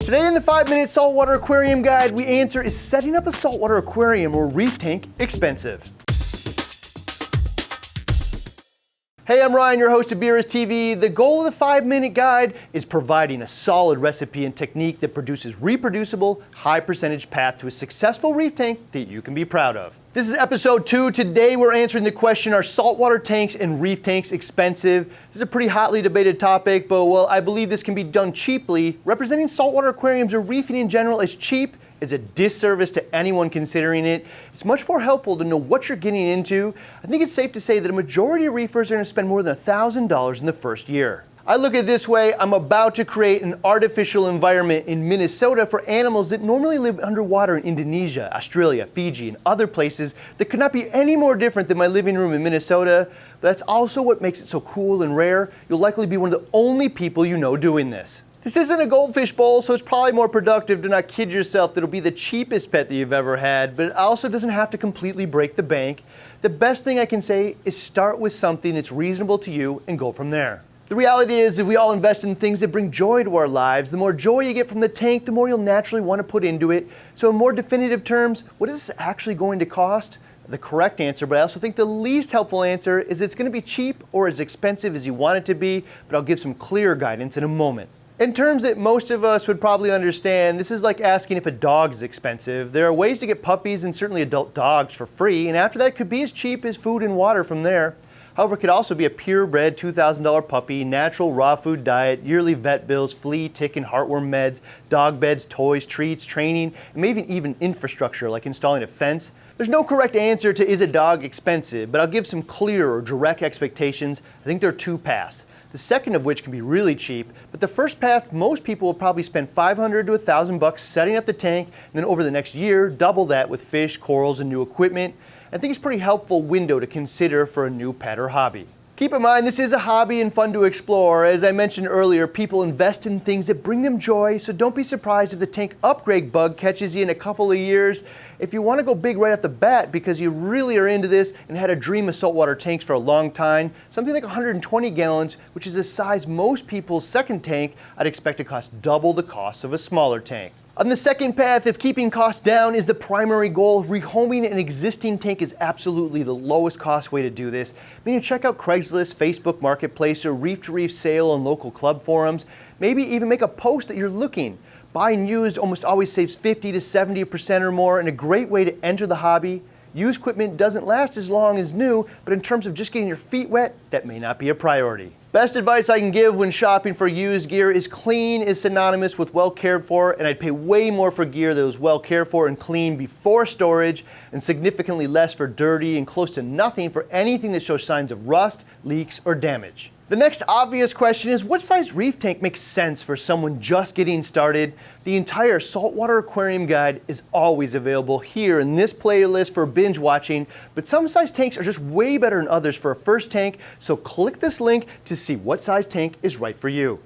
Today in the 5-minute saltwater aquarium guide, we answer, is setting up a saltwater aquarium or reef tank expensive? Hey, I'm Ryan, your host of BRStv. The goal of the 5-minute guide is providing a solid recipe and technique that produces reproducible, high percentage path to a successful reef tank that you can be proud of. This is episode 2. Today we're answering the question, are saltwater tanks and reef tanks expensive? This is a pretty hotly debated topic, but well, I believe this can be done cheaply. Representing saltwater aquariums or reefing in general as cheap is a disservice to anyone considering it. It's much more helpful to know what you're getting into. I think it's safe to say that a majority of reefers are going to spend more than $1,000 in the first year. I look at it this way, I'm about to create an artificial environment in Minnesota for animals that normally live underwater in Indonesia, Australia, Fiji, and other places that could not be any more different than my living room in Minnesota. But that's also what makes it so cool and rare. You'll likely be one of the only people you know doing this. This isn't a goldfish bowl, so it's probably more productive to not kid yourself that it'll be the cheapest pet that you've ever had, but it also doesn't have to completely break the bank. The best thing I can say is start with something that's reasonable to you and go from there. The reality is that we all invest in things that bring joy to our lives. The more joy you get from the tank, the more you'll naturally want to put into it. So in more definitive terms, what is this actually going to cost? The correct answer, but I also think the least helpful answer is it's going to be cheap or as expensive as you want it to be, but I'll give some clear guidance in a moment. In terms that most of us would probably understand, this is like asking if a dog is expensive. There are ways to get puppies and certainly adult dogs for free, and after that it could be as cheap as food and water from there. However, it could also be a purebred $2,000 puppy, natural raw food diet, yearly vet bills, flea, tick, and heartworm meds, dog beds, toys, treats, training, and maybe even infrastructure like installing a fence. There's no correct answer to is a dog expensive, but I'll give some clear or direct expectations. I think there are two paths. The second of which can be really cheap, but the first path, most people will probably spend $500 to $1,000 setting up the tank, and then over the next year, double that with fish, corals, and new equipment. I think it's a pretty helpful window to consider for a new pet or hobby. Keep in mind, this is a hobby and fun to explore. As I mentioned earlier, people invest in things that bring them joy, so don't be surprised if the tank upgrade bug catches you in a couple of years. If you want to go big right off the bat because you really are into this and had a dream of saltwater tanks for a long time, something like 120 gallons, which is the size most people's second tank, I'd expect to cost double the cost of a smaller tank. On the second path, if keeping costs down is the primary goal, rehoming an existing tank is absolutely the lowest cost way to do this. Meaning check out Craigslist, Facebook Marketplace, or reef-to-reef sale and local club forums. Maybe even make a post that you're looking. Buying used almost always saves 50 to 70% or more, and a great way to enter the hobby. Used equipment doesn't last as long as new, but in terms of just getting your feet wet, that may not be a priority. Best advice I can give when shopping for used gear is clean is synonymous with well cared for, and I'd pay way more for gear that was well cared for and clean before storage, and significantly less for dirty and close to nothing for anything that shows signs of rust, leaks, or damage. The next obvious question is, what size reef tank makes sense for someone just getting started? The entire saltwater aquarium guide is always available here in this playlist for binge watching, but some size tanks are just way better than others for a first tank, so click this link to see what size tank is right for you.